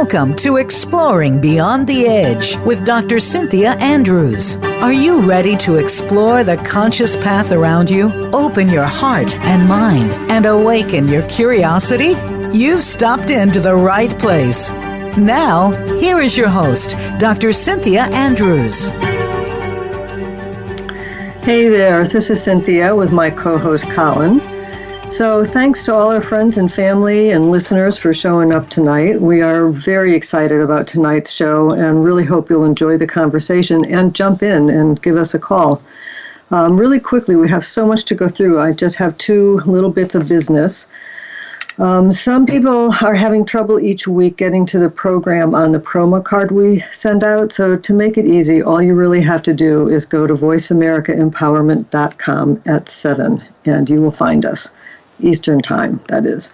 Welcome to Exploring Beyond the Edge with Dr. Cynthia Andrews. Are you ready to explore the conscious path around you? Open your heart and mind and awaken your curiosity? You've stopped into the right place. Now, here is your host, Dr. Cynthia Andrews. Hey there, this is Cynthia with my co-host Colin. So thanks to all our friends and family and listeners for showing up tonight. We are very excited about tonight's show and really hope you'll enjoy the conversation and jump in and give us a call. Really quickly, we have so much to go through. I just have two little bits of business. Some people are having trouble each week getting to the program on the promo card we send out. So to make it easy, all you really have to do is go to voiceamericaempowerment.com at 7, and you will find us. Eastern Time, that is.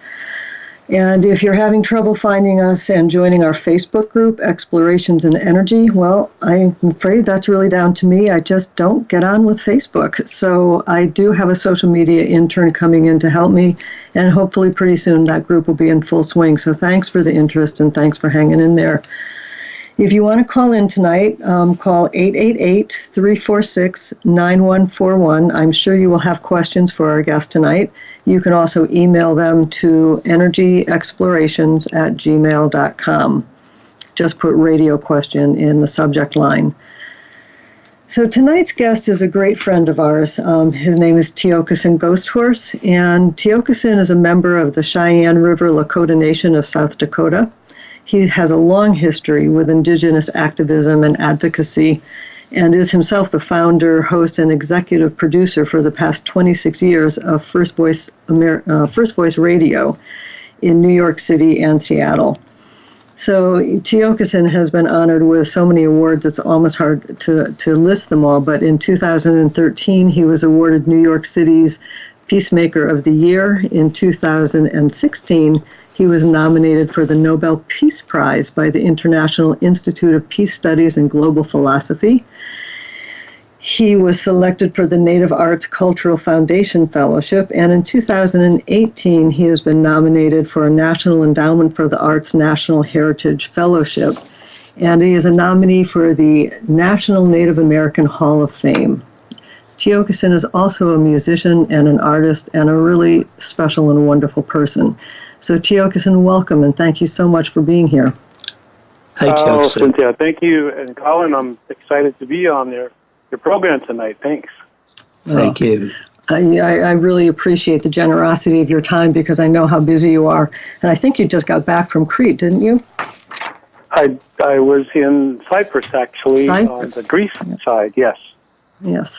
And if you're having trouble finding us and joining our Facebook group, Explorations in Energy, well, I'm afraid that's really down to me. I just don't get on with Facebook. So I do have a social media intern coming in to help me, and hopefully pretty soon that group will be in full swing. So thanks for the interest and thanks for hanging in there. If you want to call in tonight, call 888-346-9141. I'm sure you will have questions for our guest tonight. You can also email them to energyexplorations@gmail.com. Just put radio question in the subject line. So tonight's guest is a great friend of ours. His name is Tiokasin Ghosthorse, and Tiokasin is a member of the Cheyenne River Lakota Nation of South Dakota. He has a long history with Indigenous activism and advocacy and is himself the founder, host, and executive producer for the past 26 years of First Voice Radio in New York City and Seattle. So Tiokasin has been honored with so many awards, it's almost hard to list them all, but in 2013, he was awarded New York City's Peacemaker of the Year. In 2016, he was nominated for the Nobel Peace Prize by the International Institute of Peace Studies and Global Philosophy. He was selected for the Native Arts Cultural Foundation Fellowship, and in 2018, he has been nominated for a National Endowment for the Arts National Heritage Fellowship, and he is a nominee for the National Native American Hall of Fame. Tiokasin is also a musician and an artist and a really special and wonderful person. So Tiokasin, welcome, and thank you so much for being here. Hi, Tiokasin. Cynthia, thank you. And Colin, I'm excited to be on your program tonight. Thanks. Thank you. I really appreciate the generosity of your time because I know how busy you are. And I think you just got back from Crete, didn't you? I was in Cyprus, actually, on the Greece side, yes. Yes.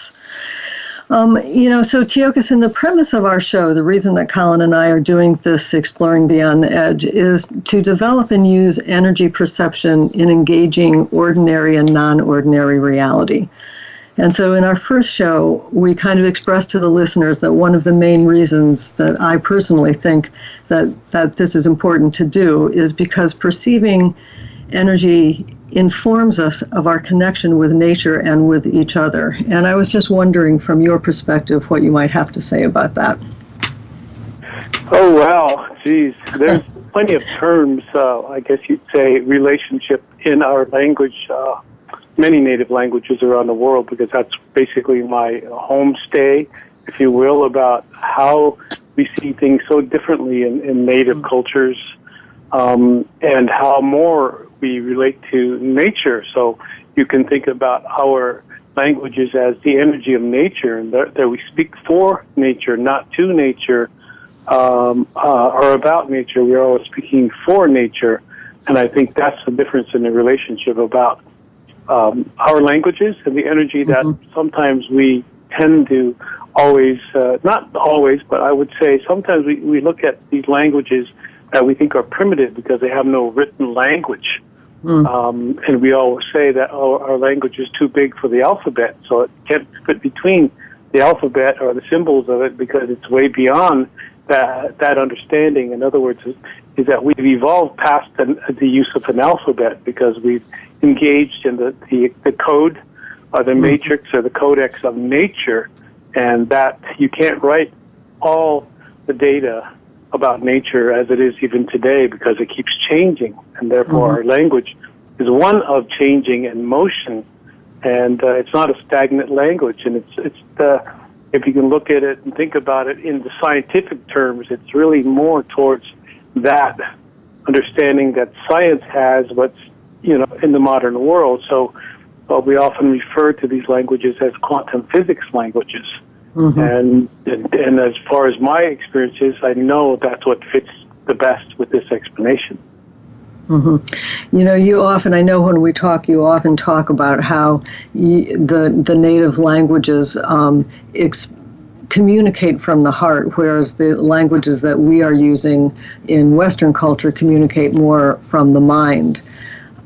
So Tiokasin, the premise of our show, the reason that Colin and I are doing this Exploring Beyond the Edge, is to develop and use energy perception in engaging ordinary and non-ordinary reality. And so in our first show, we kind of expressed to the listeners that one of the main reasons that I personally think that this is important to do is because perceiving energy informs us of our connection with nature and with each other. And I was just wondering, from your perspective, what you might have to say about that. Oh, wow. Geez. There's plenty of terms, I guess you'd say, relationship in our language, many native languages around the world, because that's basically my homestay, if you will, about how we see things so differently in native cultures, and how more we relate to nature. So you can think about our languages as the energy of nature, and that we speak for nature, not to nature, or about nature. We're always speaking for nature, and I think that's the difference in the relationship about our languages and the energy that sometimes we tend to always, not always, but I would say sometimes we look at these languages that we think are primitive because they have no written language. And we always say that our language is too big for the alphabet, so it can't fit between the alphabet or the symbols of it because it's way beyond that understanding. In other words, is that we've evolved past the use of an alphabet because we've engaged in the code or the matrix or the codex of nature, and that you can't write all the data about nature as it is even today because it keeps changing, and therefore our language is one of changing and motion, and it's not a stagnant language. And it's if you can look at it and think about it in the scientific terms, it's really more towards that understanding that science has what's in the modern world. So we often refer to these languages as quantum physics languages. And as far as my experience is, I know that's what fits the best with this explanation. You often, I know when we talk, you often talk about how the native languages communicate from the heart, whereas the languages that we are using in Western culture communicate more from the mind.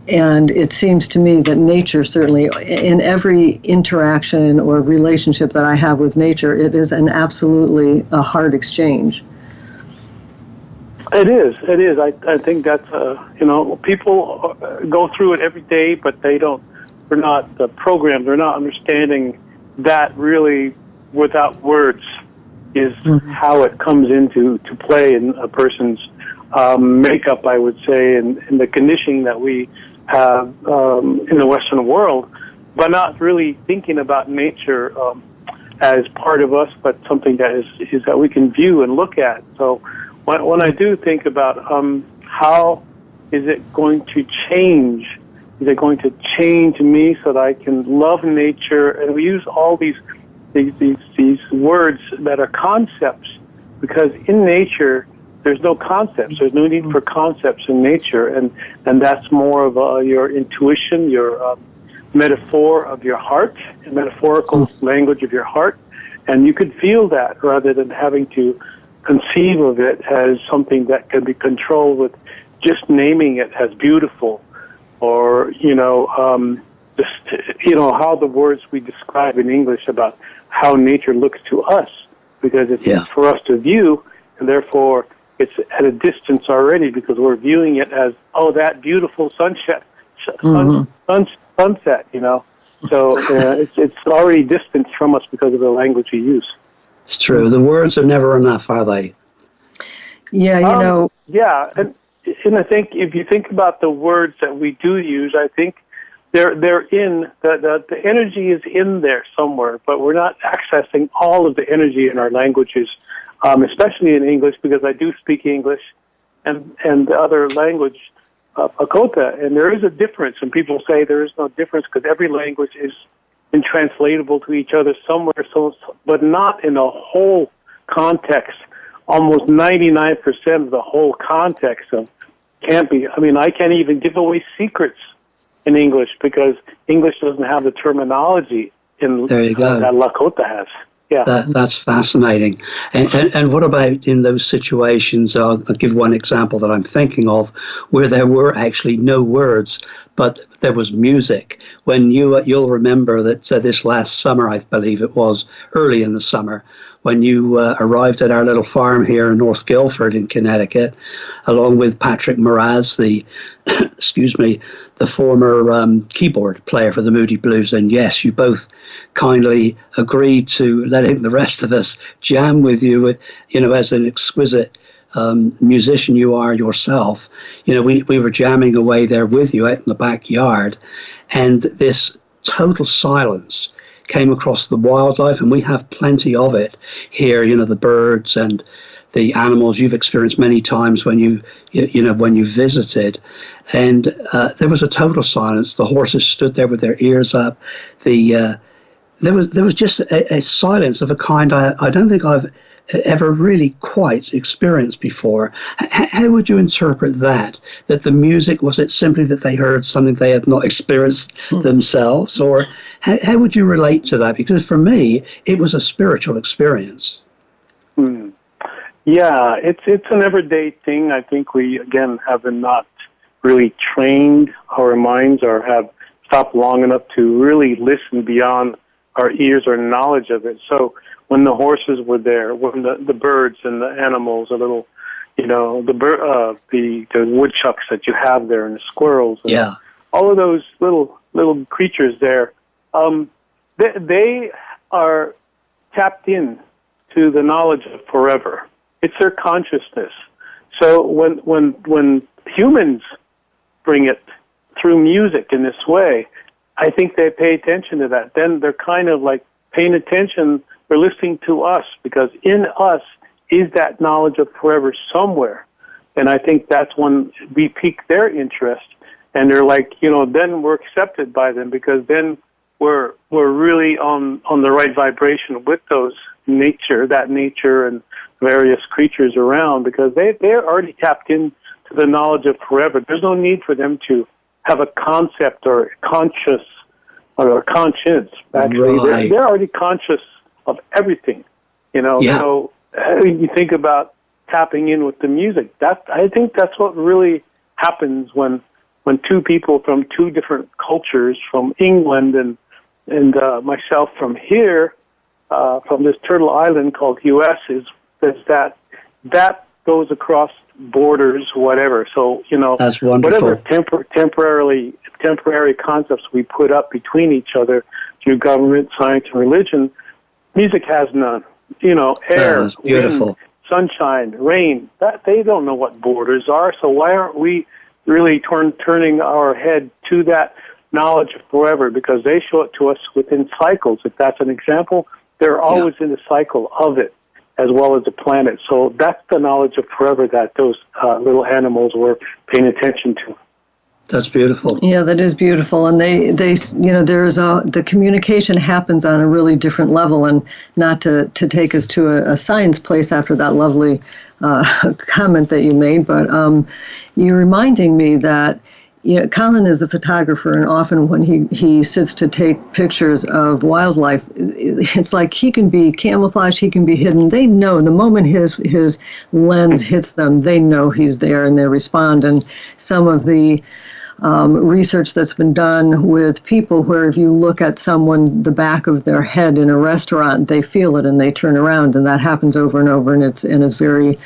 And it seems to me that nature, certainly in every interaction or relationship that I have with nature, it is absolutely a heart exchange. It is. I think that's, people go through it every day, but they're not programmed, they're not understanding that really without words is how it comes into play in a person's makeup, I would say, and the conditioning that we have in the Western world, but not really thinking about nature as part of us, but something that is that we can view and look at. So when I do think about how is it going to change? Is it going to change me so that I can love nature? And we use all these words that are concepts, because in nature there's no concepts. There's no need for concepts in nature, and that's more of your intuition, your metaphor of your heart, a metaphorical language of your heart, and you could feel that rather than having to conceive of it as something that can be controlled with just naming it as beautiful, or how the words we describe in English about how nature looks to us, because it's for us to view, and therefore it's at a distance already because we're viewing it as, that beautiful sunset. So it's already distant from us because of the language we use. It's true. The words are never enough, are they? Yeah, Yeah, and I think if you think about the words that we do use, I think they're in the energy is in there somewhere, but we're not accessing all of the energy in our languages, especially in English, because I do speak English and the other language, Lakota, and there is a difference. And people say there is no difference because every language is intranslatable to each other somewhere, but not in a whole context. Almost 99% of the whole context can't be. I mean, I can't even give away secrets in English because English doesn't have the terminology there you go. That Lakota has. Yeah, that's fascinating. And what about in those situations? I'll give one example that I'm thinking of, where there were actually no words, but there was music. When you'll remember that this last summer, I believe it was early in the summer, when you arrived at our little farm here in North Guilford in Connecticut, along with Patrick Moraz, the the former keyboard player for the Moody Blues. And yes, you both kindly agreed to letting the rest of us jam with you, as an exquisite musician you are yourself. We were jamming away there with you out in the backyard, and this total silence came across the wildlife, and we have plenty of it here, the birds and the animals you've experienced many times when you visited. And there was a total silence. The horses stood there with their ears up. There was just a silence of a kind I don't think I've ever really quite experienced before. How would you interpret that the music, was it simply that they heard something they had not experienced themselves, or how would you relate to that? Because for me, it was a spiritual experience. Yeah, it's an everyday thing. I think we, again, have not really trained our minds or have stopped long enough to really listen beyond our ears or knowledge of it. So when the horses were there, when the birds and the animals, the little, the woodchucks that you have there, and the squirrels, and all of those little creatures there, they are tapped in to the knowledge of forever. It's their consciousness. So when humans bring it through music in this way, I think they pay attention to that. Then they're kind of like paying attention. They're listening to us because in us is that knowledge of forever somewhere. And I think that's when we pique their interest. And they're like, then we're accepted by them because then we're really on the right vibration with that nature and various creatures around, because they're already tapped into the knowledge of forever. There's no need for them to have a concept or conscious or a conscience. Actually, Right. they're already conscious of everything. Yeah. So you think about tapping in with the music. I think that's what really happens when two people from two different cultures, from England and myself from here, from this turtle island called U.S., is that goes across borders, whatever. So, That's wonderful. whatever temporary concepts we put up between each other through government, science, and religion, music has none. Air, That's beautiful. wind, sunshine, rain, that they don't know what borders are. So why aren't we really turning our head to that knowledge of forever? Because they show it to us within cycles. If that's an example, they're always in the cycle of it, as well as the planet. So that's the knowledge of forever that those little animals were paying attention to. That's beautiful. Yeah, that is beautiful. And they there's the communication happens on a really different level. And not to take us to a science place after that lovely comment that you made, but you're reminding me that Colin is a photographer, and often when he sits to take pictures of wildlife, it's like he can be camouflaged, he can be hidden. They know the moment his lens hits them, they know he's there and they respond. And some of the research that's been done with people where if you look at someone, the back of their head in a restaurant, they feel it and they turn around, and that happens over and over, and it's very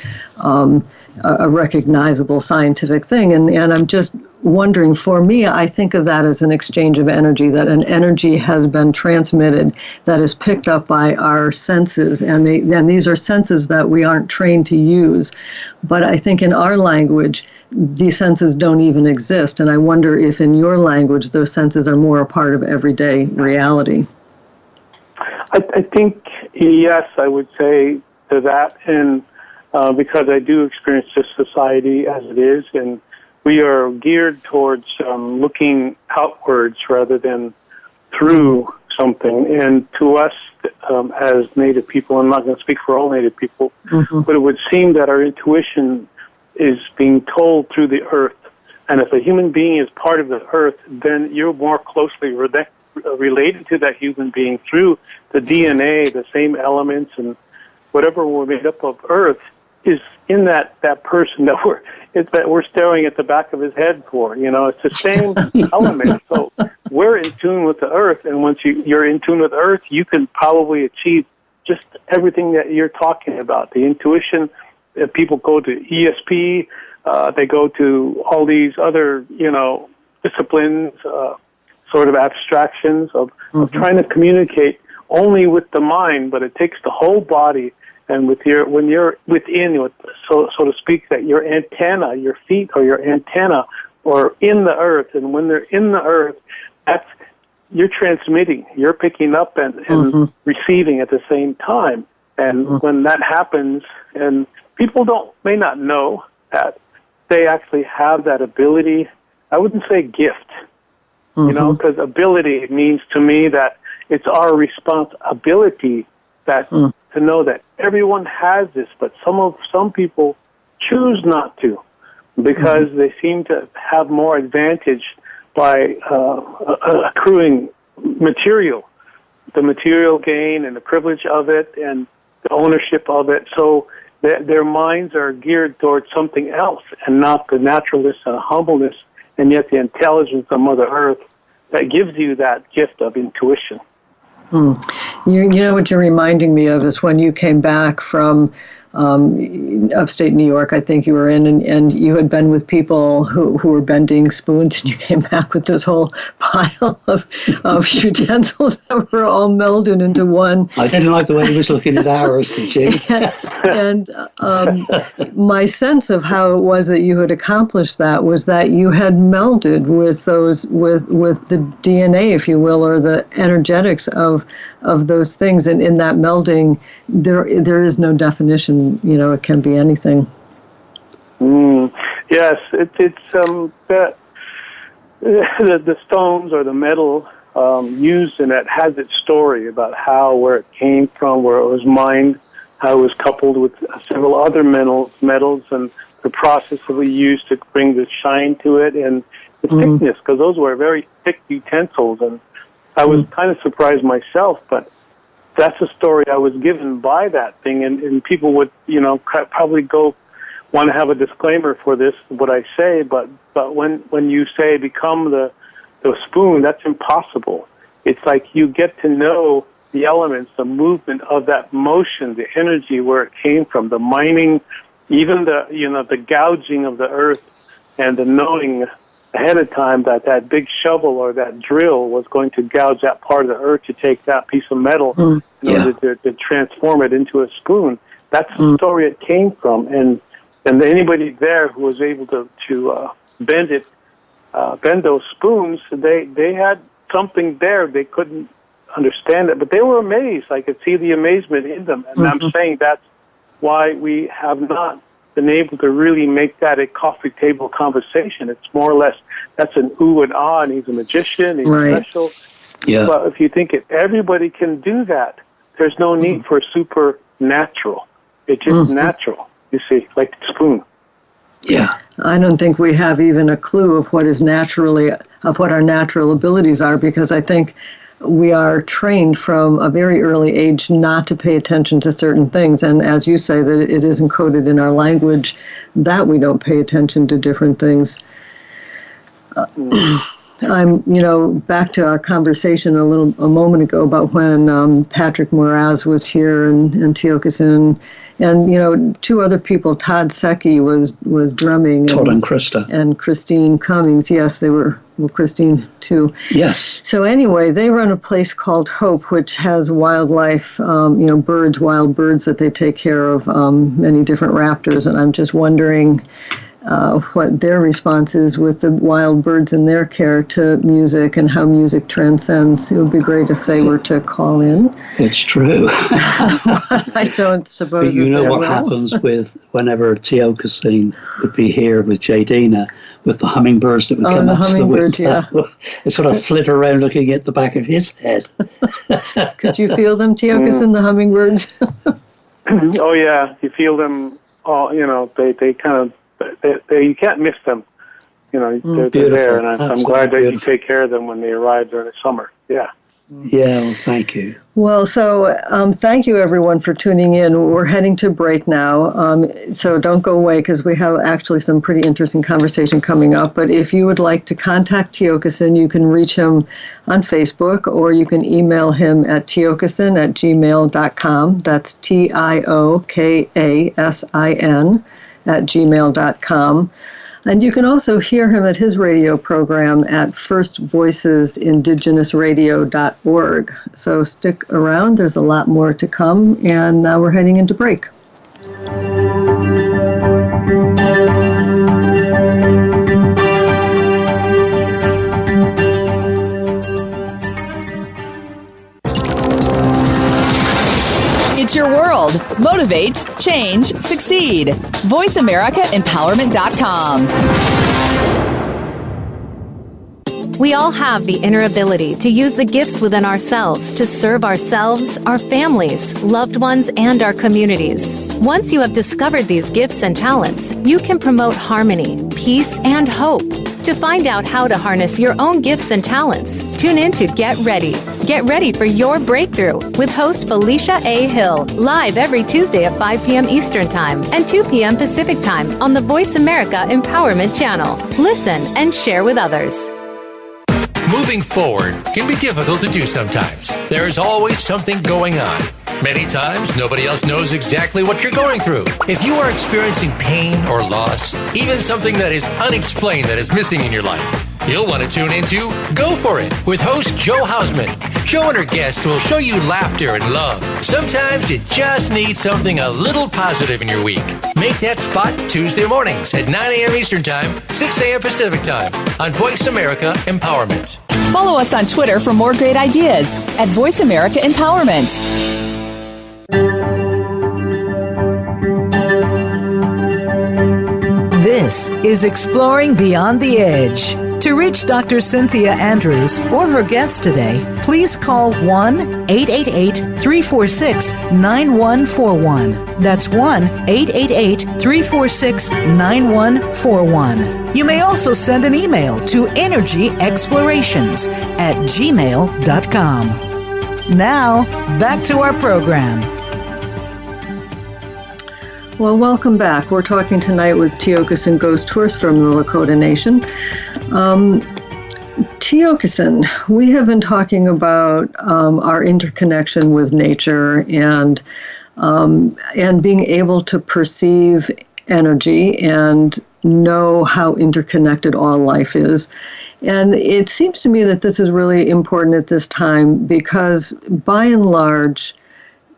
a recognizable scientific thing. And I'm just wondering, for me, I think of that as an exchange of energy, that an energy has been transmitted that is picked up by our senses, and these are senses that we aren't trained to use. But I think in our language, these senses don't even exist, and I wonder if in your language those senses are more a part of everyday reality. I think, yes, I would say to that, and because I do experience this society as it is, and we are geared towards looking outwards rather than through something. And to us, as Native people, I'm not going to speak for all Native people, but it would seem that our intuition is being told through the earth. And if a human being is part of the earth, then you're more closely related to that human being through the DNA, the same elements, and whatever we're made up of earth is in that person that we're staring at the back of his head for. It's the same element. So we're in tune with the earth, and once you're in tune with earth, you can probably achieve just everything that you're talking about. The intuition, people go to ESP, they go to all these other, disciplines, sort of abstractions of trying to communicate only with the mind, but it takes the whole body. And when you're within, so to speak, that your antenna, your feet or your antenna, or in the earth, and when they're in the earth, you're transmitting, you're picking up and receiving at the same time. And when that happens, and people may not know that they actually have that ability. I wouldn't say gift, because ability means to me that it's our responsibility that to know that everyone has this, but some people choose not to because they seem to have more advantage by accruing the material gain and the privilege of it and the ownership of it. So their minds are geared towards something else and not the naturalness and humbleness, and yet the intelligence of Mother Earth that gives you that gift of intuition. You know what you're reminding me of is when you came back from upstate New York, I think you were in, and you had been with people who were bending spoons, and you came back with this whole pile of utensils that were all melded into one. I didn't like the way he was looking at ours, did you? And my sense of how it was that you had accomplished that was that you had melded with those, with the DNA, if you will, or the energetics of those things, and in that melding, there is no definition. It can be anything. Yes, it's the stones or the metal used in it has its story about where it came from, where it was mined, how it was coupled with several other metals, and the process that we used to bring the shine to it, and the thickness, because those were very thick utensils, and I was kind of surprised myself, but that's a story I was given by that thing, and people would, probably want to have a disclaimer for this, what I say, but when you say become the spoon, that's impossible. It's like you get to know the elements, the movement of that motion, the energy, where it came from, the mining, even the gouging of the earth, and the knowing ahead of time that big shovel or that drill was going to gouge that part of the earth to take that piece of metal in order to transform it into a spoon. That's the story it came from, and anybody there who was able to bend those spoons, they had something there. They couldn't understand it, but they were amazed. I could see the amazement in them, and I'm saying that's why we have not been able to really make that a coffee table conversation. It's more or less, that's an ooh and ah, and he's a magician, he's special. Yeah. But if you think everybody can do that, there's no need for supernatural. It's just natural, you see, like the spoon. Yeah. I don't think we have even a clue of what our natural abilities are, because I think we are trained from a very early age not to pay attention to certain things. And as you say, that it is encoded in our language that we don't pay attention to different things. I'm, back to our conversation a moment ago about when Patrick Moraz was here and Tiokasin, and two other people. Todd Secchi was drumming. Todd and Krista. And Christine Cummings. Yes, they were. Well, Christine too. Yes. So anyway, they run a place called Hope, which has wildlife, wild birds that they take care of, many different raptors, and I'm just wondering what their response is with the wild birds in their care to music and how music transcends. It would be great if they were to call in. It's true. I don't suppose. But you know what happens with whenever Tiokasin would be here with Jadina, with the hummingbirds that would come up to the window. Yeah. They sort of flit around looking at the back of his head. Could you feel them, Tiokasin, the hummingbirds? Oh, yeah. You feel them all, they kind of, you can't miss them. They're there, and I'm glad that you take care of them when they arrive during the summer. Yeah. Yeah, well, thank you. Well, so thank you, everyone, for tuning in. We're heading to break now, so don't go away, because we have actually some pretty interesting conversation coming up. But if you would like to contact Tiokasin, you can reach him on Facebook, or you can email him at tiokasin@gmail.com. That's TIOKASIN @gmail.com. And you can also hear him at his radio program at firstvoicesindigenousradio.org. So stick around. There's a lot more to come. And now we're heading into break. It's your world. Motivate, change, succeed. VoiceAmericaEmpowerment.com. We all have the inner ability to use the gifts within ourselves to serve ourselves, our families, loved ones, and our communities. Once you have discovered these gifts and talents, you can promote harmony, peace, and hope. To find out how to harness your own gifts and talents, tune in to Get Ready. Get ready for your breakthrough with host Felicia A. Hill, live every Tuesday at 5 p.m. Eastern Time and 2 p.m. Pacific Time on the Voice America Empowerment Channel. Listen and share with others. Moving forward can be difficult to do sometimes. There is always something going on. Many times, nobody else knows exactly what you're going through. If you are experiencing pain or loss, even something that is unexplained that is missing in your life, you'll want to tune into Go For It with host Joe Hausman. Joe and her guests will show you laughter and love. Sometimes you just need something a little positive in your week. Make that spot Tuesday mornings at 9 a.m. Eastern Time, 6 a.m. Pacific Time on Voice America Empowerment. Follow us on Twitter for more great ideas at Voice America Empowerment. This is Exploring Beyond the Edge. To reach Dr. Cynthia Andrews or her guest today, please call 1-888-346-9141. That's 1-888-346-9141. You may also send an email to energyexplorations@gmail.com. Now, back to our program. Well, welcome back. We're talking tonight with Tiokasin Ghosthorse from the Lakota Nation. Tiokasin, we have been talking about our interconnection with nature and being able to perceive energy and know how interconnected all life is. And it seems to me that this is really important at this time because, by and large,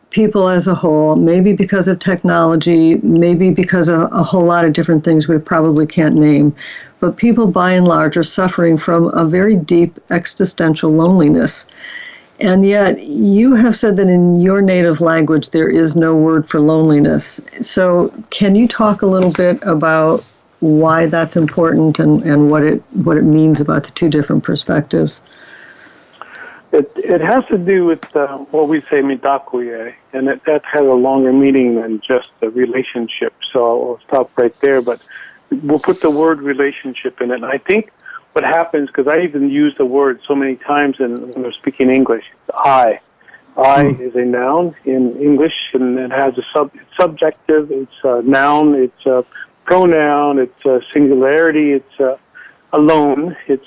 people as a whole, maybe because of technology, maybe because of a whole lot of different things we probably can't name, but people by and large are suffering from a very deep existential loneliness. And yet you have said that in your native language there is no word for loneliness. So can you talk a little bit about why that's important and what it means about the two different perspectives? It has to do with what we say mitakuye, and that has a longer meaning than just a relationship. So I'll stop right there, but we'll put the word relationship in it. And I think what happens, because I even use the word so many times when we're speaking English, I. I is a noun in English, and it has it's subjective, it's a noun, it's a pronoun, it's a singularity, it's alone, it's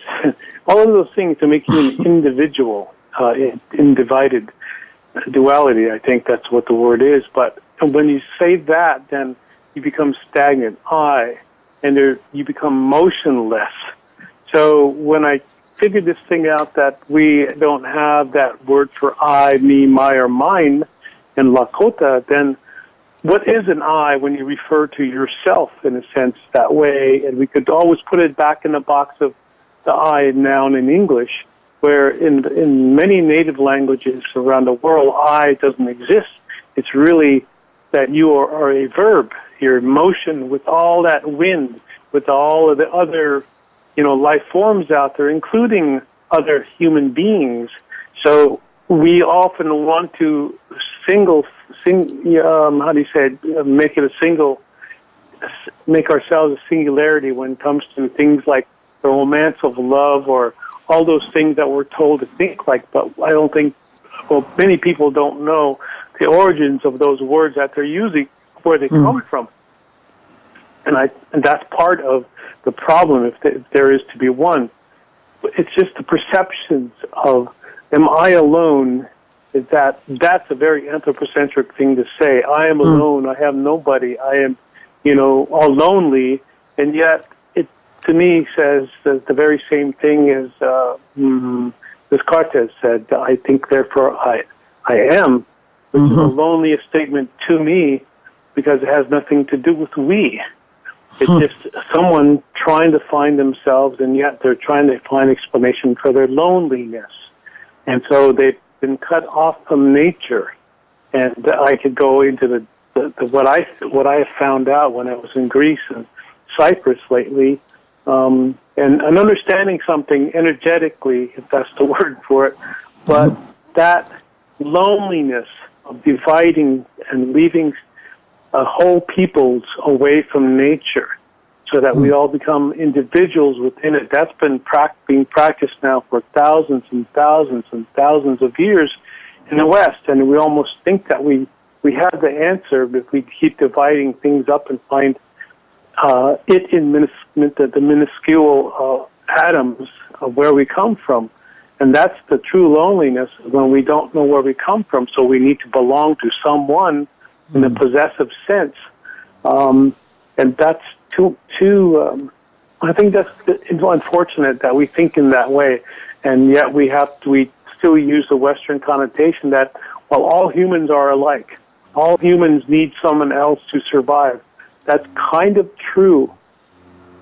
all of those things to make you an individual in divided duality. I think that's what the word is. But when you say that, then you become stagnant, and you become motionless. So when I figured this thing out that we don't have that word for I, me, my, or mine in Lakota, then what is an I when you refer to yourself in a sense that way? And we could always put it back in the box of the I noun in English, where in many native languages around the world, I doesn't exist. It's really that you are a verb. You're in motion with all that wind, with all of the other, life forms out there, including other human beings. So we often want to make ourselves a singularity when it comes to things like the romance of love or all those things that we're told to think like. But I don't think, many people don't know the origins of those words that they're using, where they come from. And that's part of the problem, if there is to be one. It's just the perceptions of, am I alone? That's a very anthropocentric thing to say. I am alone. I have nobody. I am, all lonely. And yet, it to me says the very same thing as Descartes said. I think, therefore, I am, which is the loneliest statement to me because it has nothing to do with we. It's just someone trying to find themselves, and yet they're trying to find explanation for their loneliness. And so they've been cut off from nature. And I could go into what I have found out when I was in Greece and Cyprus lately, and understanding something energetically, if that's the word for it. But that loneliness of dividing and leaving whole peoples away from nature so that we all become individuals within it. That's been being practiced now for thousands and thousands and thousands of years in the West, and we almost think that we have the answer if we keep dividing things up and find it in the minuscule atoms of where we come from. And that's the true loneliness, when we don't know where we come from, so we need to belong to someone in a possessive sense. And that's I think that's unfortunate that we think in that way, and yet we still use the Western connotation that, well, all humans are alike. All humans need someone else to survive. That's kind of true,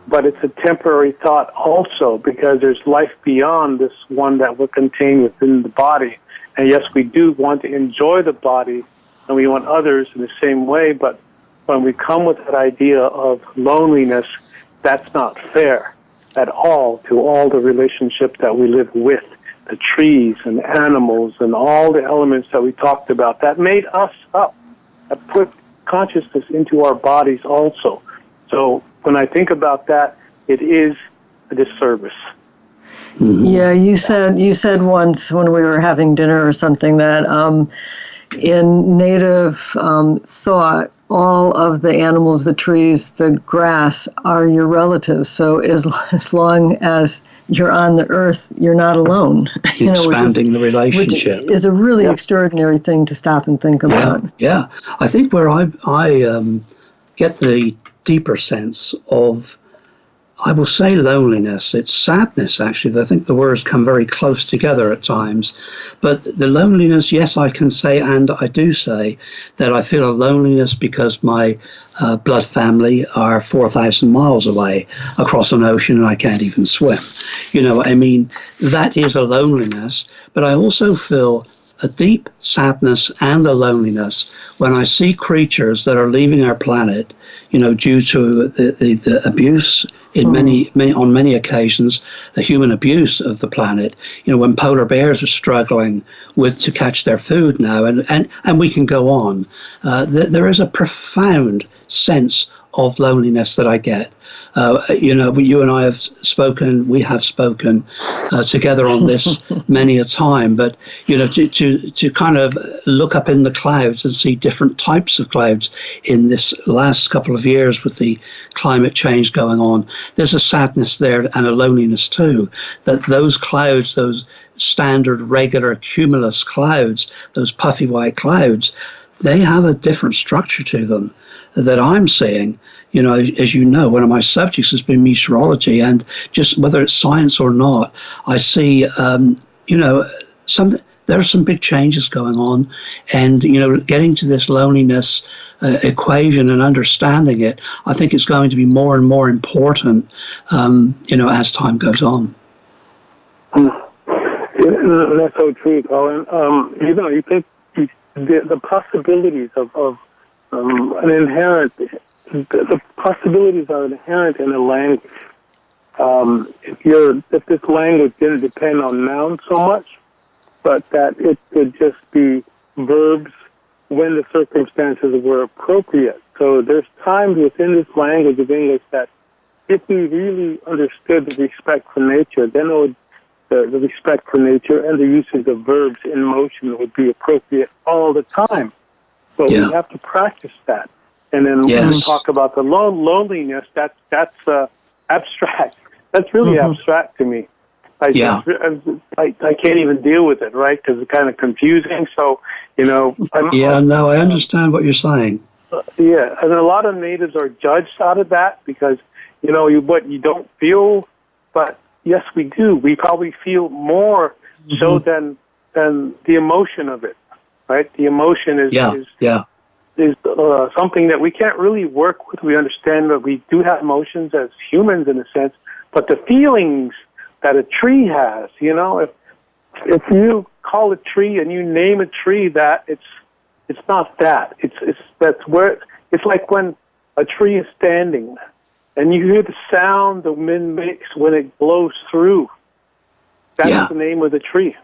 but it's a temporary thought also, because there's life beyond this one that we're contained within the body. And yes, we do want to enjoy the body, and we want others in the same way, but when we come with that idea of loneliness, that's not fair at all to all the relationships that we live with, the trees and animals and all the elements that we talked about that made us up, that put consciousness into our bodies also. So when I think about that, it is a disservice. Mm-hmm. Yeah, you said once when we were having dinner or something that in Native thought, all of the animals, the trees, the grass are your relatives. So as long as you're on the earth, you're not alone. Expanding the relationship. Which is a really extraordinary thing to stop and think about. Yeah. I think where I get the deeper sense of, I will say loneliness, it's sadness actually. I think the words come very close together at times. But the loneliness, yes, I can say, and I do say, that I feel a loneliness because my blood family are 4,000 miles away across an ocean and I can't even swim. I mean, that is a loneliness. But I also feel a deep sadness and a loneliness when I see creatures that are leaving our planet, due to the abuse on many occasions, the human abuse of the planet. When polar bears are struggling to catch their food now, and we can go on. There is a profound sense of loneliness that I get. You and I have spoken. We have spoken together on this many a time. But to kind of look up in the clouds and see different types of clouds in this last couple of years with the climate change going on, there's a sadness there and a loneliness too. That those clouds, those standard regular cumulus clouds, those puffy white clouds, they have a different structure to them that I'm seeing. As you know, one of my subjects has been meteorology, and just whether it's science or not, I see, there are some big changes going on, and, getting to this loneliness equation and understanding it, I think it's going to be more and more important, as time goes on. That's so true, Colin. You think the possibilities of an inherent, the possibilities are inherent in a language. If this language didn't depend on nouns so much, but that it could just be verbs when the circumstances were appropriate. So there's times within this language of English that if we really understood the respect for nature, then the respect for nature and the usage of verbs in motion would be appropriate all the time. So we have to practice that. And then when we talk about the loneliness, that's abstract. That's really abstract to me. I can't even deal with it, right? Because it's kind of confusing. So, I understand what you're saying. And a lot of natives are judged out of that because, you don't feel, but yes, we do. We probably feel more so than the emotion of it, right? The emotion is something that we can't really work with. We understand that we do have emotions as humans in a sense, but the feelings that a tree has, if you call a tree and you name a tree that, it's not that. It's like when a tree is standing and you hear the sound the wind makes when it blows through. That's the name of the tree.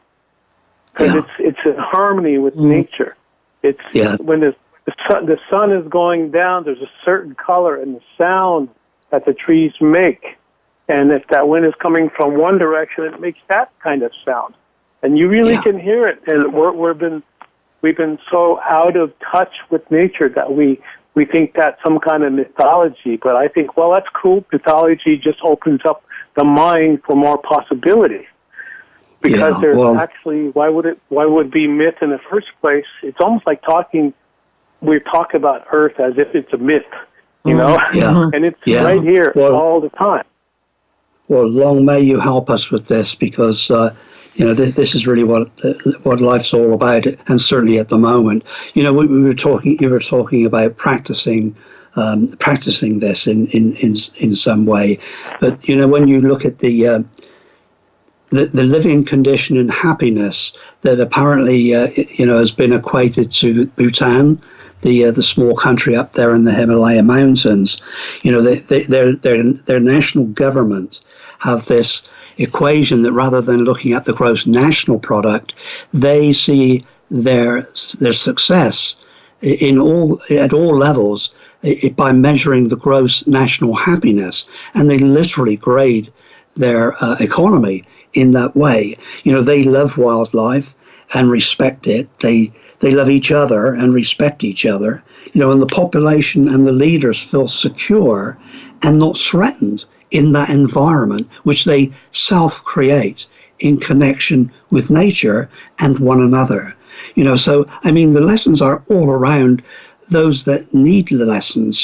Because it's in harmony with nature. It's when the sun is going down, there's a certain color and the sound that the trees make. And if that wind is coming from one direction, it makes that kind of sound. And you really can hear it. And we've been so out of touch with nature that we think that's some kind of mythology. But I think, well, that's cool. Mythology just opens up the mind for more possibility. Because why would it be myth in the first place? It's almost like we're talking about Earth as if it's a myth, you know? Yeah. And it's right here all the time. Well, long may you help us with this, because this is really what life's all about, and certainly at the moment. You were talking about practicing this in some way, but when you look at the living condition and happiness that apparently has been equated to Bhutan, the small country up there in the Himalaya mountains, their national government have this equation that rather than looking at the gross national product, they see their success at all levels by measuring the gross national happiness, and they literally grade their economy in that way. They love wildlife and respect it. They love each other and respect each other. And the population and the leaders feel secure and not threatened in that environment, which they self-create in connection with nature and one another. So the lessons are all around those that need the lessons.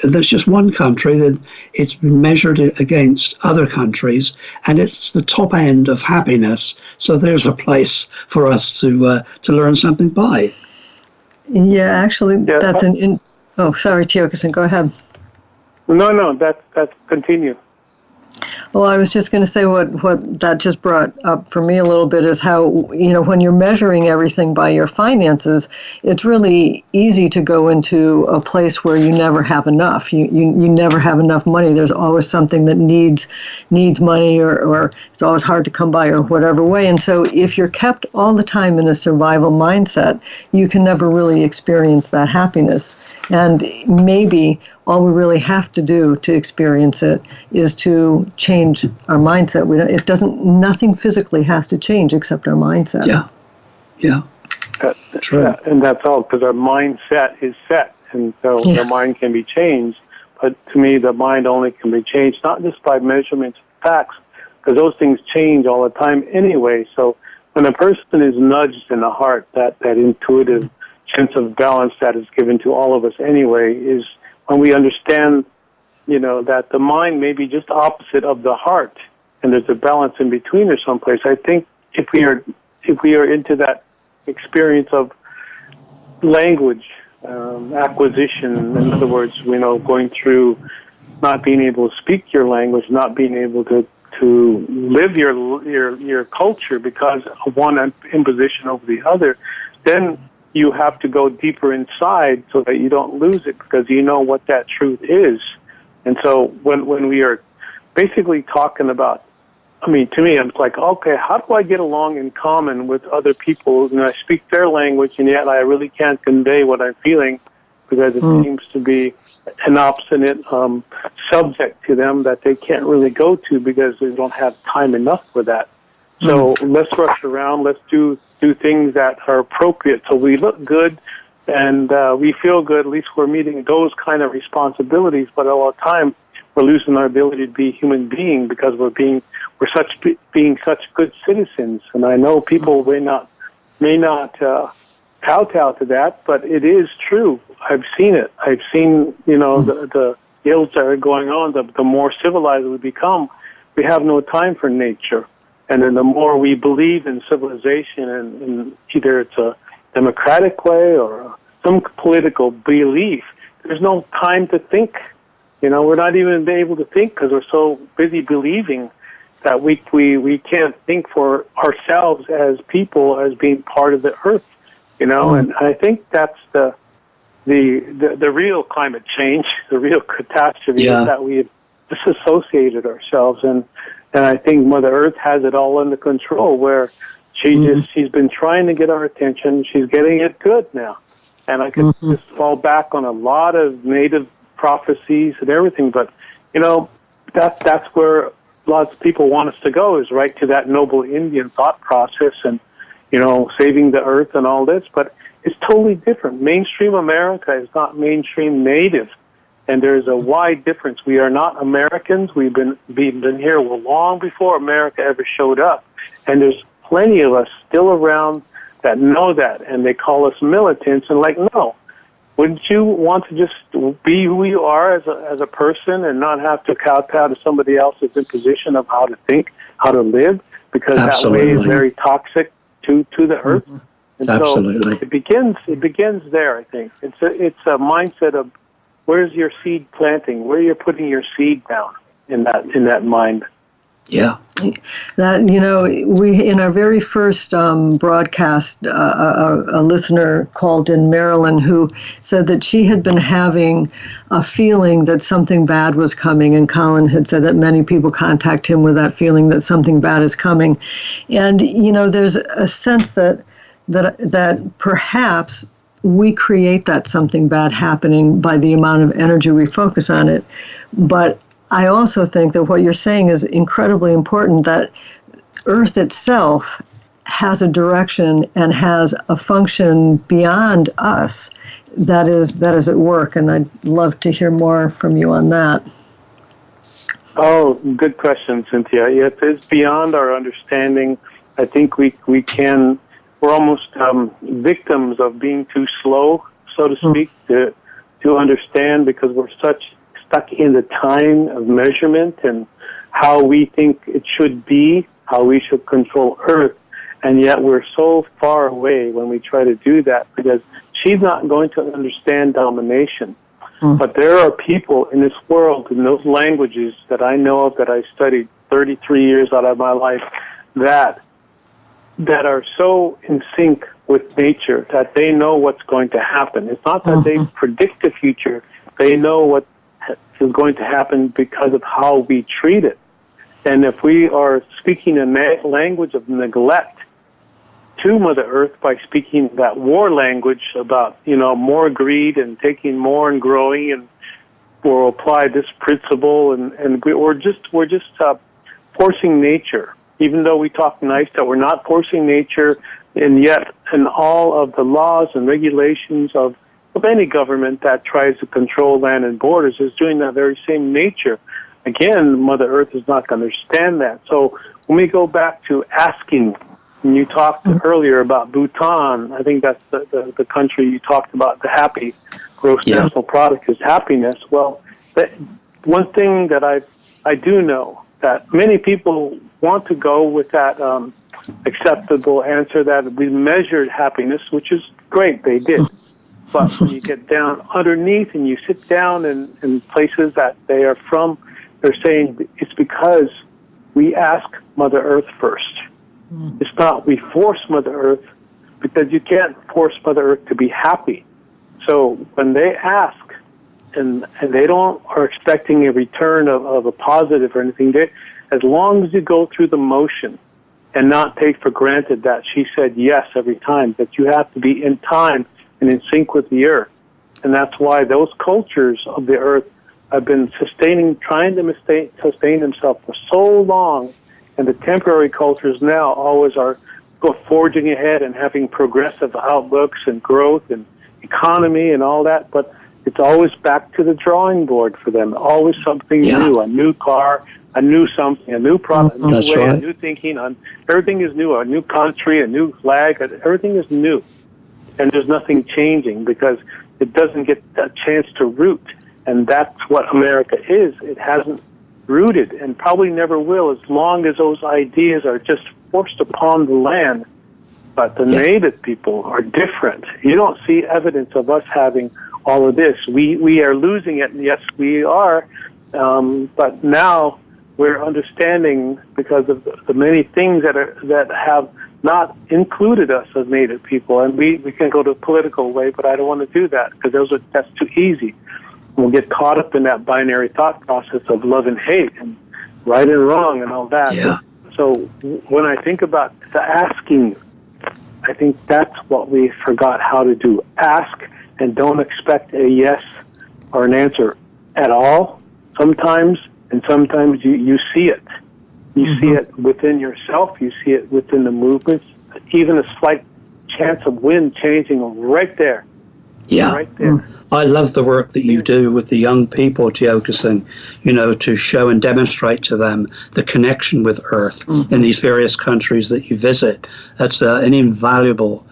There's just one country that it's been measured against other countries, and it's the top end of happiness. So there's a place for us to learn something by. Yeah, actually, that's Oh, sorry, Tiokasin, go ahead. No, that's continue. Well, I was just going to say what that just brought up for me a little bit is how, when you're measuring everything by your finances, it's really easy to go into a place where you never have enough. You never have enough money. There's always something that needs money, or it's always hard to come by, or whatever way. And so if you're kept all the time in a survival mindset, you can never really experience that happiness. And maybe all we really have to do to experience it is to change our mindset. Nothing physically has to change except our mindset. Yeah. True. Yeah, and that's all, because our mindset is set, and so the mind can be changed. But to me, the mind only can be changed not just by measurements of facts, because those things change all the time anyway. So when a person is nudged in the heart, that intuitive sense of balance that is given to all of us anyway, is when we understand, that the mind may be just opposite of the heart, and there's a balance in between or someplace. I think if we are into that experience of language acquisition, in other words, going through not being able to speak your language, not being able to live your culture because of one imposition over the other, then you have to go deeper inside so that you don't lose it, because you know what that truth is. And so when we are basically talking about, to me, it's like, okay, how do I get along in common with other people? I speak their language, and yet I really can't convey what I'm feeling, because it seems to be an obstinate subject to them that they can't really go to because they don't have time enough for that. So let's rush around. Let's do things that are appropriate so we look good and we feel good. At least we're meeting those kind of responsibilities. But all the time, we're losing our ability to be human being because we're being such good citizens. And I know people may not kowtow to that, but it is true. I've seen it. I've seen the ills that are going on. The more civilized we become, we have no time for nature. And then the more we believe in civilization, and either it's a democratic way or some political belief, there's no time to think. We're not even able to think because we're so busy believing that we can't think for ourselves as people, as being part of the earth. And I think that's the real climate change, the real catastrophe, is that we have disassociated ourselves. And I think Mother Earth has it all under control, where she's been trying to get our attention. She's getting it good now. And I could just fall back on a lot of native prophecies and everything. But, that's where lots of people want us to go, is right to that noble Indian thought process and, saving the earth and all this. But it's totally different. Mainstream America is not mainstream native. And there's a wide difference. We are not Americans. We've been here long before America ever showed up. And there's plenty of us still around that know that, and they call us militants. And like, no, wouldn't you want to just be who you are as a person and not have to kowtow to somebody else's imposition of how to think, how to live? Because Absolutely. that way is very toxic to the earth. And Absolutely. so it begins there, I think. It's a mindset of where's your seed planting, where you're putting your seed down in that mind. Yeah. That, we in our very first broadcast, a listener called in, Marilyn, who said that she had been having a feeling that something bad was coming, and Colin had said that many people contact him with that feeling that something bad is coming. And, there's a sense that perhaps we create that something bad happening by the amount of energy we focus on it. But I also think that what you're saying is incredibly important, that Earth itself has a direction and has a function beyond us that is at work. And I'd love to hear more from you on that. Oh, good question, Cynthia. Yeah, it's beyond our understanding. I think we're almost victims of being too slow, so to speak, to understand, because we're stuck in the time of measurement and how we think it should be, how we should control Earth, and yet we're so far away when we try to do that, because she's not going to understand domination. But there are people in this world, in those languages that I know of, that I studied 33 years out of my life, that are so in sync with nature that they know what's going to happen. It's not that they predict the future. They know what is going to happen because of how we treat it. And if we are speaking a language of neglect to Mother Earth by speaking that war language about, more greed and taking more and growing, and we'll apply this principle, and we're just forcing nature. Even though we talk nice, that we're not forcing nature, and yet in all of the laws and regulations of any government that tries to control land and borders is doing that very same nature. Again, Mother Earth is not going to understand that. So when we go back to asking, and you talked earlier about Bhutan, I think that's the country you talked about, the happy gross national product is happiness. Well, one thing that I do know, that many people want to go with that acceptable answer that we measured happiness, which is great, they did. But when you get down underneath and you sit down in places that they are from, they're saying it's because we ask Mother Earth first. It's not we force Mother Earth, because you can't force Mother Earth to be happy. So when they ask, and they are expecting a return of a positive or anything, as long as you go through the motion and not take for granted that she said yes every time, that you have to be in time and in sync with the earth. And that's why those cultures of the earth have been trying to sustain themselves for so long, and the temporary cultures now always are forging ahead and having progressive outlooks and growth and economy and all that, but it's always back to the drawing board for them. Always something new, a new car, a new something, a new product, a new way, a new thinking. Everything is new, a new country, a new flag. Everything is new. And there's nothing changing because it doesn't get a chance to root. And that's what America is. It hasn't rooted and probably never will, as long as those ideas are just forced upon the land. But the native people are different. You don't see evidence of us having all of this. We are losing it, and yes, we are. But now we're understanding, because of the many things that have not included us as Native people. And we can go to a political way, but I don't want to do that, because that's too easy. We'll get caught up in that binary thought process of love and hate and right and wrong and all that. Yeah. So when I think about the asking, I think that's what we forgot how to do. Ask, and don't expect a yes or an answer at all. Sometimes you see it. You see it within yourself. You see it within the movements. Even a slight chance of wind changing right there. Yeah. Right there. I love the work that you do with the young people, Tiokasin, to show and demonstrate to them the connection with Earth in these various countries that you visit. That's an invaluable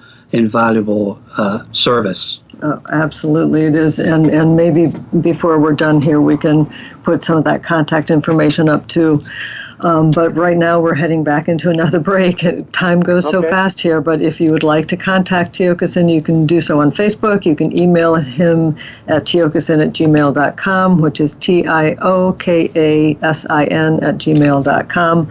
service. Oh, absolutely, it is. And maybe before we're done here, we can put some of that contact information up too. But right now we're heading back into another break. Time goes so fast here, but if you would like to contact Tiokasin, you can do so on Facebook. You can email him at tiokasin@gmail.com, which is TIOKASIN@gmail.com.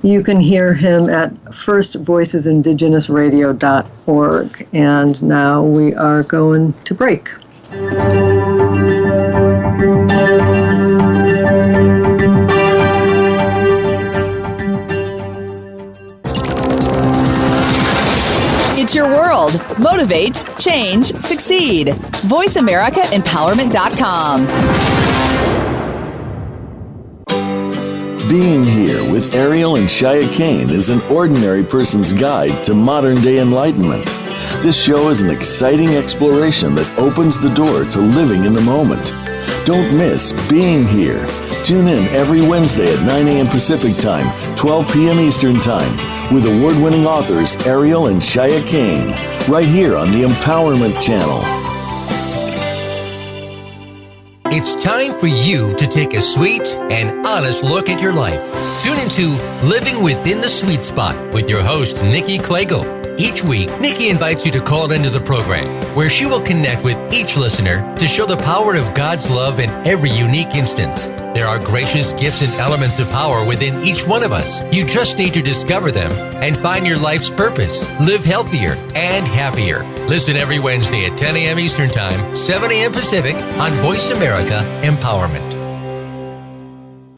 You can hear him at firstvoicesindigenousradio.org. And now we are going to break. It's your world. Motivate, change, succeed. VoiceAmericaEmpowerment.com. Being Here with Ariel and Cheyenne is an ordinary person's guide to modern-day enlightenment. This show is an exciting exploration that opens the door to living in the moment. Don't miss Being Here. Tune in every Wednesday at 9 a.m. Pacific Time, 12 p.m. Eastern Time, with award-winning authors Ariel and Cheyenne, right here on the Empowerment Channel. It's time for you to take a sweet and honest look at your life. Tune into Living Within the Sweet Spot with your host, Nikki Clagle. Each week, Nikki invites you to call into the program, where she will connect with each listener to show the power of God's love in every unique instance. There are gracious gifts and elements of power within each one of us. You just need to discover them and find your life's purpose. Live healthier and happier. Listen every Wednesday at 10 a.m. Eastern Time, 7 a.m. Pacific on Voice America Empowerment.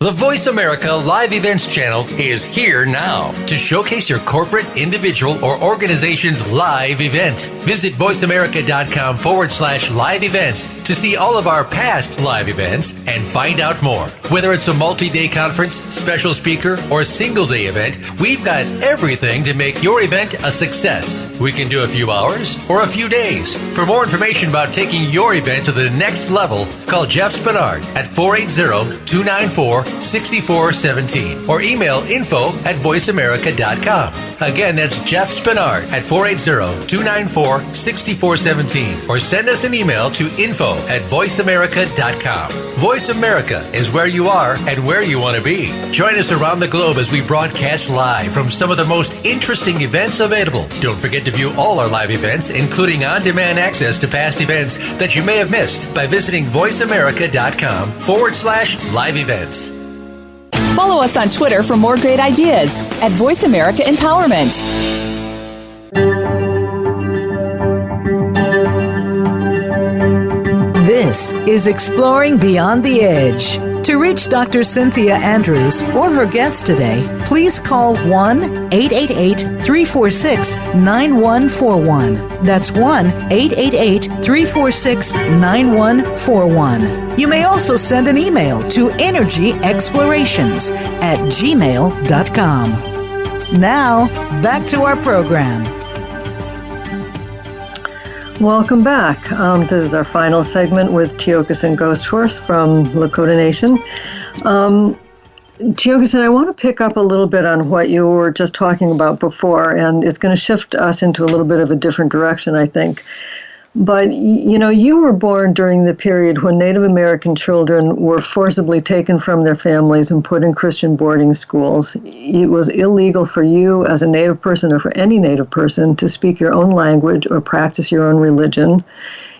The Voice America Live Events channel is here now to showcase your corporate, individual, or organization's live event. Visit voiceamerica.com/live events to see all of our past live events and find out more. Whether it's a multi-day conference, special speaker, or single-day event, we've got everything to make your event a success. We can do a few hours or a few days. For more information about taking your event to the next level, call Jeff Spinard at 480-294-6417 or email info@voiceamerica.com. Again, that's Jeff Spinard at 480-294-6417 or send us an email to info@voiceamerica.com. Voice America is where you are and where you want to be. Join us around the globe as we broadcast live from some of the most interesting events available. Don't forget to view all our live events, including on-demand access to past events that you may have missed by visiting voiceamerica.com/live events. Follow us on Twitter for more great ideas at Voice America Empowerment. This is Exploring Beyond the Edge. To reach Dr. Cynthia Andrews or her guest today, please call 1-888-346-9141. That's 1-888-346-9141. You may also send an email to energyexplorations@gmail.com. Now, back to our program. Welcome back. This is our final segment with Tiokasin Ghosthorse from Lakota Nation. Tiokasin, I want to pick up a little bit on what you were just talking about before, and it's going to shift us into a little bit of a different direction, I think. But, you were born during the period when Native American children were forcibly taken from their families and put in Christian boarding schools. It was illegal for you as a Native person or for any Native person to speak your own language or practice your own religion.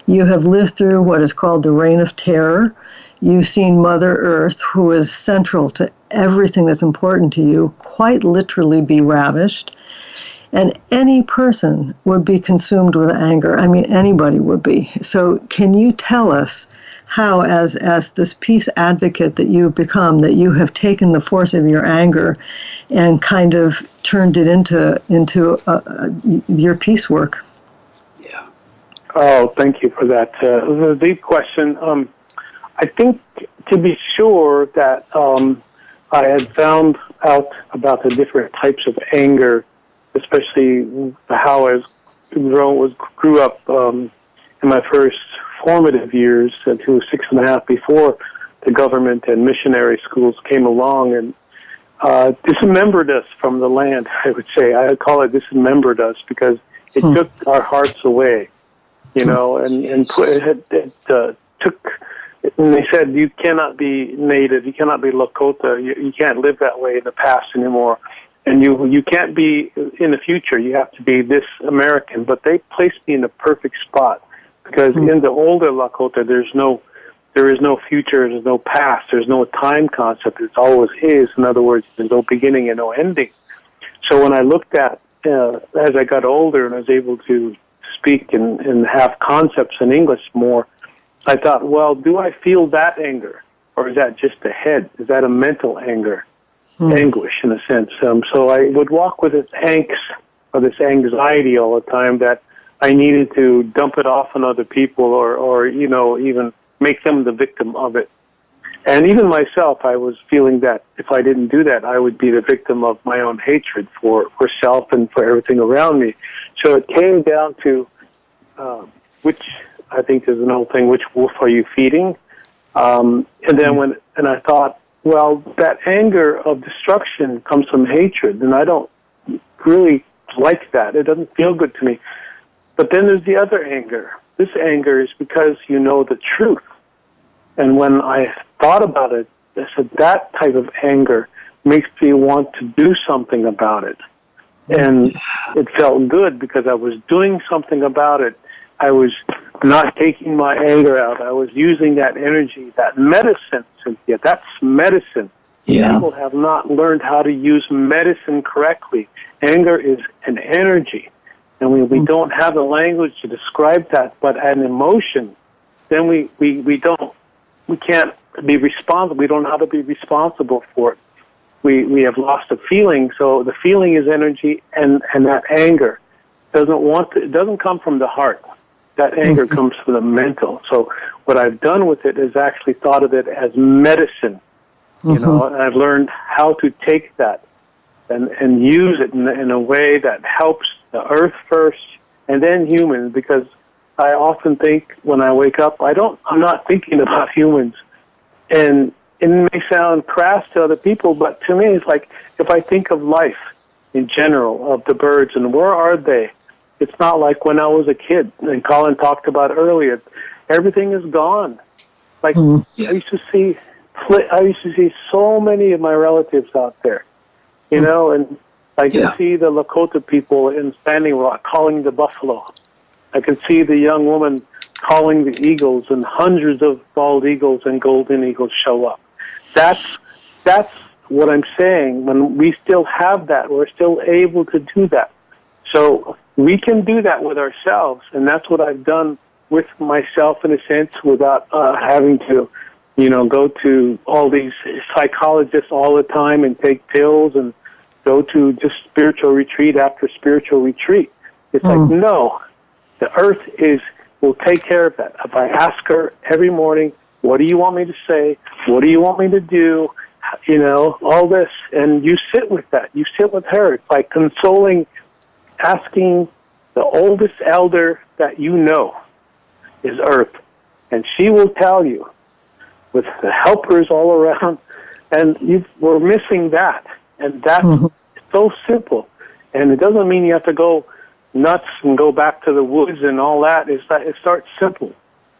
You have lived through what is called the Reign of Terror. You've seen Mother Earth, who is central to everything that's important to you, quite literally be ravished. And any person would be consumed with anger. I mean, anybody would be. So can you tell us how, as this peace advocate that you've become, that you have taken the force of your anger and kind of turned it into your peace work? Yeah. Oh, thank you for that. It was a deep question. I think, to be sure, that I had found out about the different types of anger, especially how I grew up in my first formative years until 6.5 before the government and missionary schools came along and dismembered us from the land, I would say. I would call it dismembered us because it took our hearts away, you know, and took, and they said, you cannot be Native, you cannot be Lakota, you can't live that way in the past anymore, and you can't be in the future, you have to be this American. But they placed me in the perfect spot because in the older Lakota, there is no future, there's no past, there's no time concept, it always is. In other words, there's no beginning and no ending. So when I looked at, as I got older and I was able to speak and have concepts in English more, I thought, well, do I feel that anger? Or is that just a head? Is that a mental anger? Anguish, in a sense. So I would walk with this angst or this anxiety all the time that I needed to dump it off on other people or you know, even make them the victim of it. And even myself, I was feeling that if I didn't do that, I would be the victim of my own hatred for self and for everything around me. So it came down to, which I think is an old thing, which wolf are you feeding? And then I thought, well, that anger of destruction comes from hatred, and I don't really like that. It doesn't feel good to me. But then there's the other anger. This anger is because you know the truth. And when I thought about it, I said that type of anger makes me want to do something about it. And it felt good because I was doing something about it. I was not taking my anger out. I was using that energy, that medicine, Cynthia. That's medicine. Yeah. People have not learned how to use medicine correctly. Anger is an energy. And we don't have the language to describe that, but an emotion, then we can't be responsible. We don't know how to be responsible for it. We have lost a feeling. So the feeling is energy, and that anger it doesn't come from the heart. That anger comes from the mental. So what I've done with it is actually thought of it as medicine. You know, and I've learned how to take that and use it in a way that helps the earth first and then humans, because I often think when I wake up, I'm not thinking about humans. And it may sound crass to other people, but to me it's like if I think of life in general, of the birds and where are they, it's not like when I was a kid, and Colin talked about earlier, everything is gone. Like I used to see so many of my relatives out there, you know, and I can see the Lakota people in Standing Rock calling the buffalo. I can see the young woman calling the eagles, and hundreds of bald eagles and golden eagles show up. That's what I'm saying. When we still have that, we're still able to do that. So we can do that with ourselves, and that's what I've done with myself in a sense, without having to, you know, go to all these psychologists all the time and take pills and go to just spiritual retreat after spiritual retreat. It's like, no, the earth will take care of that. If I ask her every morning, what do you want me to say? What do you want me to do? You know, all this. And you sit with that. You sit with her. It's like consoling, asking the oldest elder that you know is Earth. And she will tell you, with the helpers all around, and we're missing that. And that's so simple. And it doesn't mean you have to go nuts and go back to the woods and all that. It starts simple.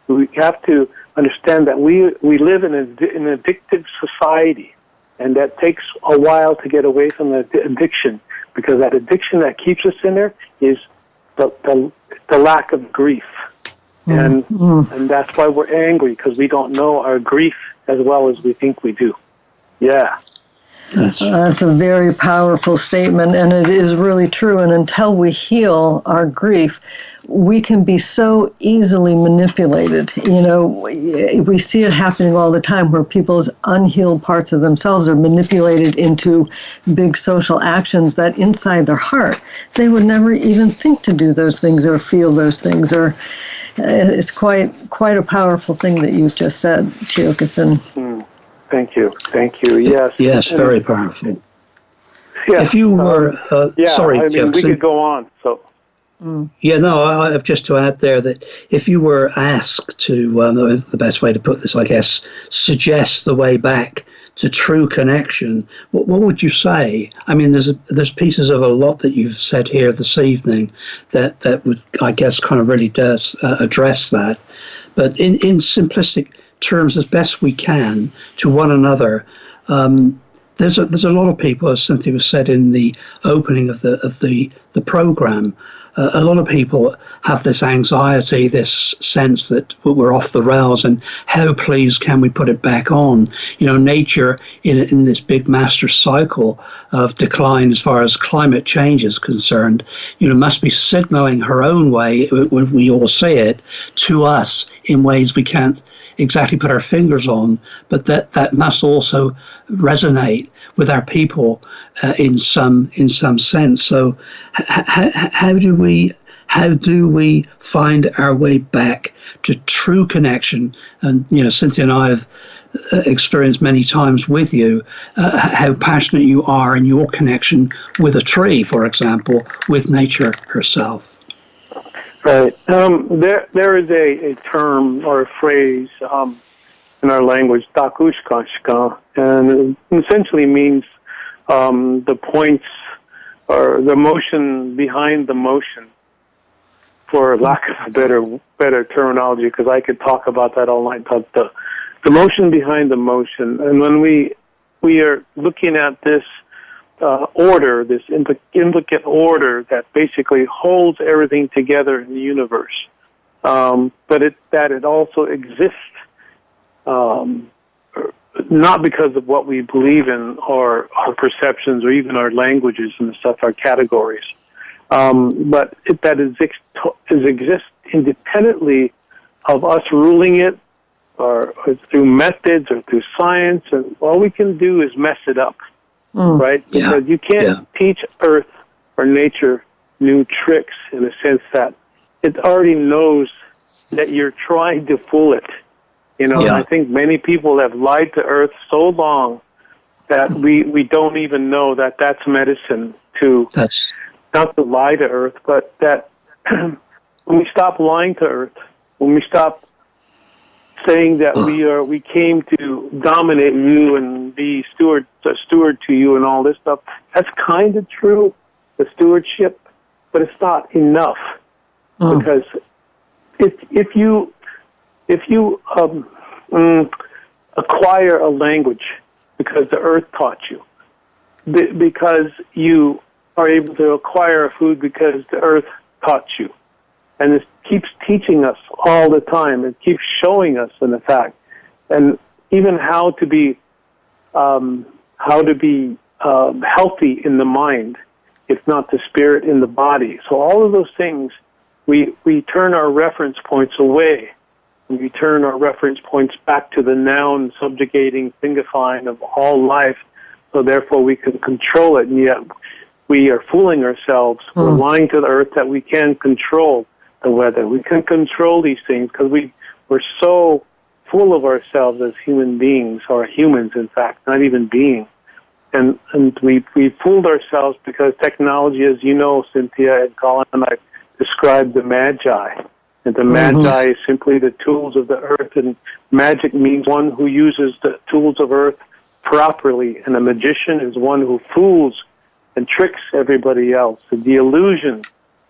We have to understand that we live in an addictive society, and that takes a while to get away from the addiction, because that addiction that keeps us in there is the lack of grief. And that's why we're angry, because we don't know our grief as well as we think we do. Yeah. That's a very powerful statement, and it is really true. And until we heal our grief, we can be so easily manipulated. You know, we see it happening all the time, where people's unhealed parts of themselves are manipulated into big social actions that inside their heart, they would never even think to do those things or feel those things. Or it's quite a powerful thing that you've just said, Tiokasin. Thank you. Yes. Yes, very powerful. Yeah, if you were, sorry, Jefferson. we could go on. So. Yeah, no, I have just to add there that if you were asked to, the best way to put this, I guess, suggest the way back to true connection, what would you say? I mean, there's pieces of a lot that you've said here this evening that would, I guess, kind of really does address that. But in simplistic terms, as best we can, to one another, there's a lot of people, as Cynthia was said in the opening of the program. A lot of people have this anxiety, this sense that we're off the rails, and how, please, can we put it back on? You know, nature in this big master cycle of decline as far as climate change is concerned, must be signaling her own way, when we all see it, to us in ways we can't exactly put our fingers on, but that must also resonate with our people in some sense. So how do we find our way back to true connection? And Cynthia and I have experienced many times with you how passionate you are in your connection with a tree, for example, with nature herself. Right. There is a term or a phrase in our language, takushkashka, and it essentially means the points or the motion behind the motion, for lack of a better terminology, because I could talk about that all night. But the motion behind the motion, and when we are looking at this order, this intricate order that basically holds everything together in the universe, but it also exists, not because of what we believe in or our perceptions or even our languages and stuff, our categories, but that exists independently of us ruling it, or through methods or through science, and all we can do is mess it up. Right? Because you can't teach Earth or nature new tricks, in the sense that it already knows that you're trying to fool it. And I think many people have lied to Earth so long that we don't even know that that's medicine not to lie to Earth, but that when we stop lying to Earth, when we stop saying that we came to dominate you and be a steward to you and all this stuff, that's kind of true, the stewardship, but it's not enough. Because if you acquire a language because the earth taught you, because you are able to acquire a food because the earth taught you, and it keeps teaching us all the time. It keeps showing us, in the fact, and even how to be healthy in the mind, if not the spirit in the body. So all of those things, we turn our reference points away, and we turn our reference points back to the noun subjugating, thingifying of all life. So therefore, we can control it, and yet we are fooling ourselves. We're lying to the earth that we can control the weather. We can control these things because we're so full of ourselves as human beings, or humans, in fact, not even beings. And we fooled ourselves because technology, as you know, Cynthia and Colin and I described the magi. And the magi is simply the tools of the earth, and magic means one who uses the tools of earth properly, and a magician is one who fools and tricks everybody else. The illusion,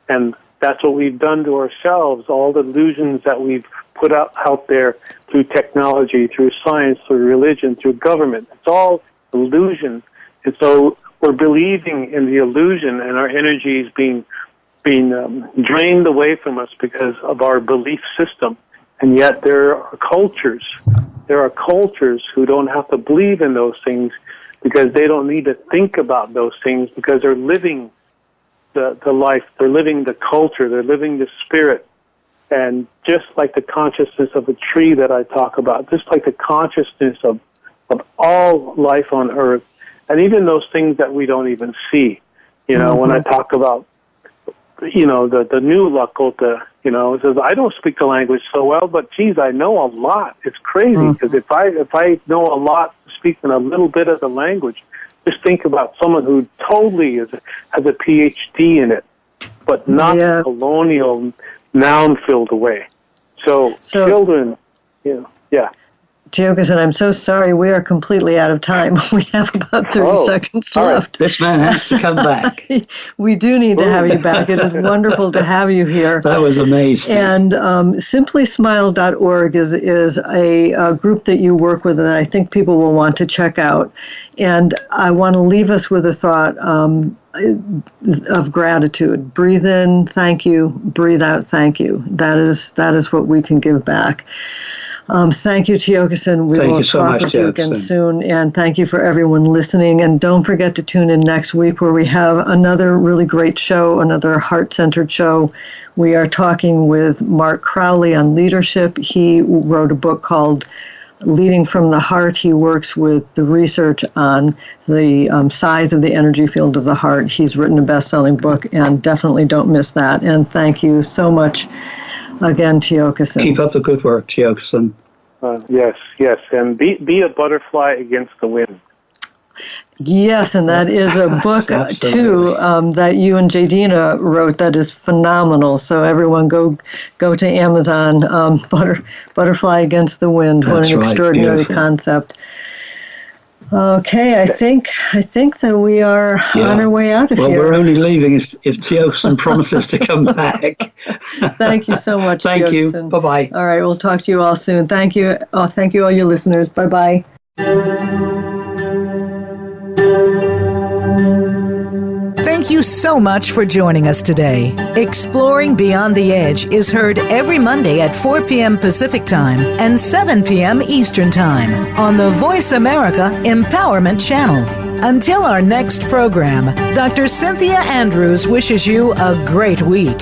and that's what we've done to ourselves, all the illusions that we've put out there through technology, through science, through religion, through government. It's all illusion. And so we're believing in the illusion, and our energy is being drained away from us because of our belief system. And yet there are cultures who don't have to believe in those things, because they don't need to think about those things, because they're living the life, they're living the culture, they're living the spirit. And just like the consciousness of a tree that I talk about, just like the consciousness of all life on earth, and even those things that we don't even see. When I talk about, the new Lakota, it says, I don't speak the language so well, but geez, I know a lot. It's crazy, because if I know a lot, speaking a little bit of the language, just think about someone who totally has a PhD in it, but not the colonial noun-filled way. So children, yeah. Tiokasin, I'm so sorry. We are completely out of time. We have about 30 seconds left. This man has to come back. We do need to have you back. It is wonderful to have you here. That was amazing. And simplysmile.org is a group that you work with that I think people will want to check out. And I want to leave us with a thought of gratitude. Breathe in, thank you. Breathe out, thank you. That is what we can give back. Thank you, Tiokasin. We will talk with you again soon. And thank you for everyone listening. And don't forget to tune in next week where we have another really great show, another heart-centered show. We are talking with Mark Crowley on leadership. He wrote a book called Leading from the Heart. He works with the research on the size of the energy field of the heart. He's written a best-selling book, and definitely don't miss that. And thank you so much again, Tiokasin. Keep up the good work, Tiokasin. Yes, and be a butterfly against the wind. Yes, and that is a book, too, that you and Jadina wrote that is phenomenal. So everyone go to Amazon, Butterfly Against the Wind. What an extraordinary concept. Okay, I think that we are on our way out of here. Well, we're only leaving if Tiokasin promises to come back. Thank you so much, Thank you. Tiokasin. Bye-bye. All right, we'll talk to you all soon. Thank you. Thank you, all your listeners. Bye-bye. Thank you so much for joining us today. Exploring Beyond the Edge is heard every Monday at 4 p.m. Pacific Time and 7 p.m. Eastern Time on the Voice America Empowerment Channel. Until our next program, Dr. Cynthia Andrews wishes you a great week.